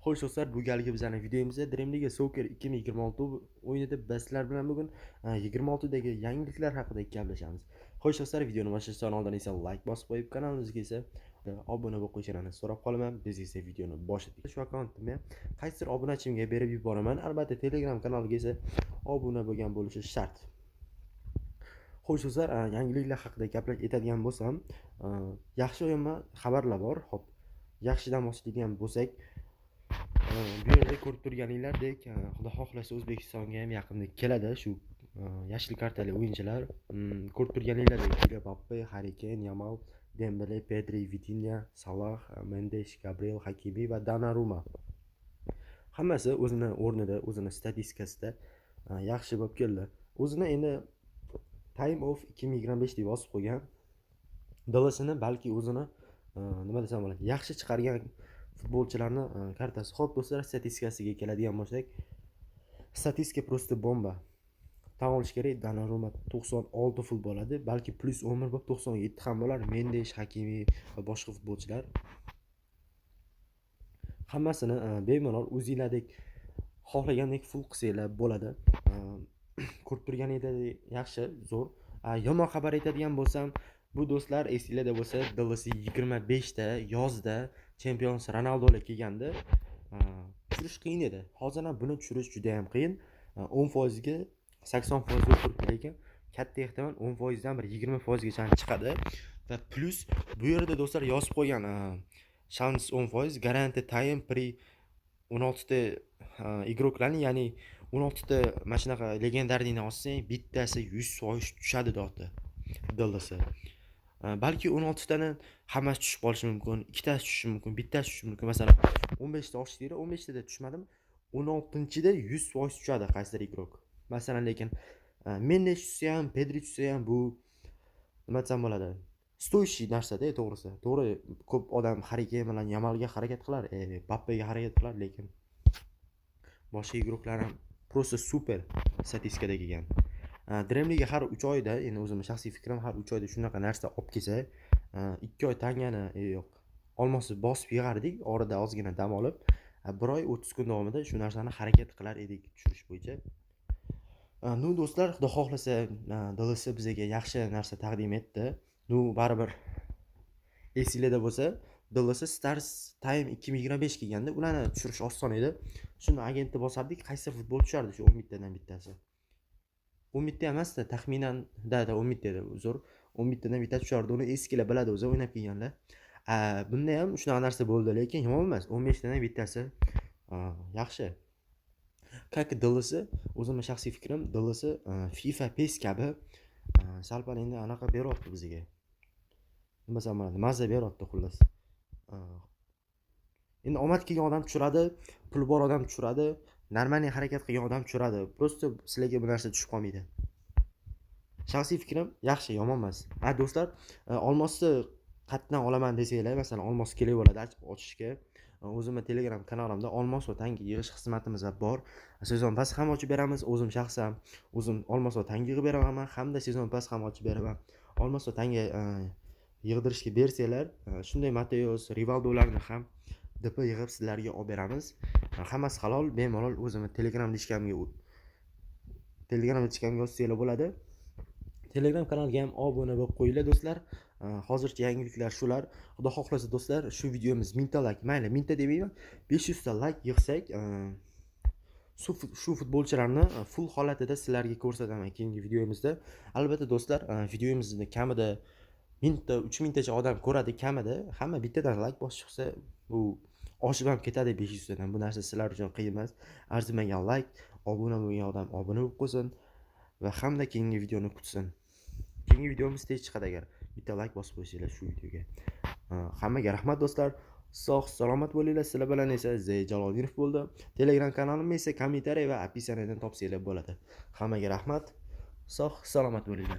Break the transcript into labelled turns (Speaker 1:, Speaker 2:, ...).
Speaker 1: Xo'sh do'stlar, bu galgi bizning videomizda Dream League Soccer 2026 o'yinida bizlar bilan bugun 26dagi yangiliklar haqida gaplashamiz. Xo'sh do'stlar, videoni boshlashdan oldin esa like bosib qo'yib, kanalimizga esa obuna bo'lib qo'yishingizni so'rab qolaman. Biz esa videoni boshladik. Shu akkauntimga qaysidir obunachimga berib yuboraman. Albatta Telegram kanaliga esa obuna bo'lgan bo'lishi shart. Xo'sh do'stlar, yangiliklar haqida aytadigan bo'lsam, yaxshi o'yinma xabarlar bor. Xo'p, yaxshidan boshlaydigan bo'lsak, bu yerda ko'rib turganinglardek, xudo xohlasa O'zbekistonga ham yaqinda keladi shu yashil kartali o'yinchilar. Ko'rib turganinglardek, Mbappe, Harry Kane, Yamal, Dembele, Pedri, Vitinha, Salah, Mendes, Gabriel, Hakimi va Donnarumma. Hammasi o'zini o'rnida, o'zini statistikasida yaxshi bo'lib keldi. O'zini endi Time of 2025 deb yozib qo'ygan. Dalasini balki o'zini nima desam bo'ladi, yaxshi chiqargan futbolchilarni kartasi. Xo'p do'stlar, statistikasiga keladigan bo'lsak, statistika просто bomba. Tan olish kerak, Donnarumma 96 fut bo'ladi, balki plus 11 bo'lib 97 ham bo'lar. Mendes, Hakimi va boshqa futbolchilar hammasini bemalol o'zinglardek xohlagandek full qilsanglar bo'ladi. Ko'rib turganinglardek yaxshi, zo'r. Yomon xabar aytadigan bo'lsam, bu do'stlar esinglarda bo'lsa, DLC 25 da yozda Champions Ronaldo'lar kelganda tushirish qiyin edi. Hozir ham buni tushirish juda ham qiyin. 10% ga 80% bo'lib turibdi, lekin katta ehtimol 10% dan bir 20% gacha chiqadi. Va plus bu yerda do'stlar yozib qo'ygan shans 10% guarantee time pri 16 ta igroklarni, ya'ni 16 ta mana shunaqa legendarniyni olsang, bittasi 100% tushadi deyapti. DLC. Balki 16 tani hammasi tushib qolishi mumkin, ikkitasi tushishi mumkin, bittasi tushishi mumkin. Masalan, 15 ta olishdi, 15 tada tushmadim, 16-da 100% tushadi qaysidir igrok. Masalan, lekin Mendes tushsa ham, Pedri tushsa ham bu nima desam bo'ladi? Stoyishi narsa-da, to'g'risi. To'g'ri, ko'p odam Harry Kane bilan Yamalga harakat qilar, Mbappega harakat qilar, lekin boshqa igroklar ham просто super statistikada kelgan. Dream League har 3 oyda, endi o'zimning shaxsiy fikrim, har 3 oyda shunaqa narsa olib kelsa, 2 oy tangani yo'q, olmosni bosib yig'ardik, orada ozgina dam olib, 1 oy 30 kun davomida shu narsani harakat qilar edik tushirish bo'yicha. Nu do'stlar, xudo xohlasa, DLC bizga yaxshi narsa taqdim etdi. Nu baribir esinglarda bo'lsa, DLC Stars Time 2025 kelganda ularni tushirish oson edi. Shuni agentni bosardik, qaysi futbol tushardi shu 11 tadan bittasi. 11 ta emasda, taxminan 11 ta edi, uzr. 11 tadan bitta tushardi. Uni eskilar biladi, o'zi o'ynab kelganlar. Bunda ham shunaqa narsa bo'ldi, lekin yomon emas. 15 tadan bittasi yaxshi. Как DLC, o'zimning shaxsiy fikrim, DLC FIFA PES kabi salpal endi anaqa beryapti bizga. Nima desam bo'ladi, mazza beryapti xullas. Endi omad kelgan odam tushiradi, pul bor odam tushiradi, normalniy harakat qilgan odam tushiradi. Просто sizlarga bu narsa tushib qolmaydi. Shaxsiy fikrim yaxshi, yomon emas. Do'stlar, olmosni qatdan olaman desanglar, masalan, olmos kerak bo'ladi ochishga. O'zimning Telegram kanalimda olmos va tanga yig'ish xizmatimiz bor. Sezon pas ham ochib beramiz. O'zim shaxsan olmos va tanga yig'ib beraman, hamda sezon pas ham ochib beraman. Olmos va tanga yig'dirishga bersanglar, shunday Mateos, Rivaldolarni ham DP yig'ib sizlarga olib beramiz. Hammasi halol, bemalol o'zimning Telegram dishkamga yozsanglar bo'ladi. Telegram kanaliga ham obuna bo'lib qo'yinglar do'stlar. Hozircha yangiliklar shular. Xudo xohlasa do'stlar, shu videomiz 1000 ta like, mayli 1000 ta demayman, 500 ta like yig'sak, shu futbolchilarni full holatida sizlarga ko'rsataman keyingi videomizda. Albatta do'stlar, videomizni kamida 1000 ta, 3000 tacha odam ko'radi kamida. Hamma bittadan like bosib chiqsa, bu oshib ham ketadi 500 tadan. Bu narsa sizlar uchun qiyin emas. Arzimagan like, obuna bo'lgan odam obuna bo'lib qo'ysin va hamda keyingi videoni kutsin. Keyingi videomiz tez chiqadi agar bitta like bosib qo'ysanglar shu videoga. Hammaga rahmat do'stlar. Sog' salomat bo'linglar. Sizlar bilan esa Zey Jalolidinov bo'ldi. Telegram kanalim esa kommentariy va opisiyadan topsanglar bo'ladi. Hammaga rahmat. Sog' salomat bo'linglar.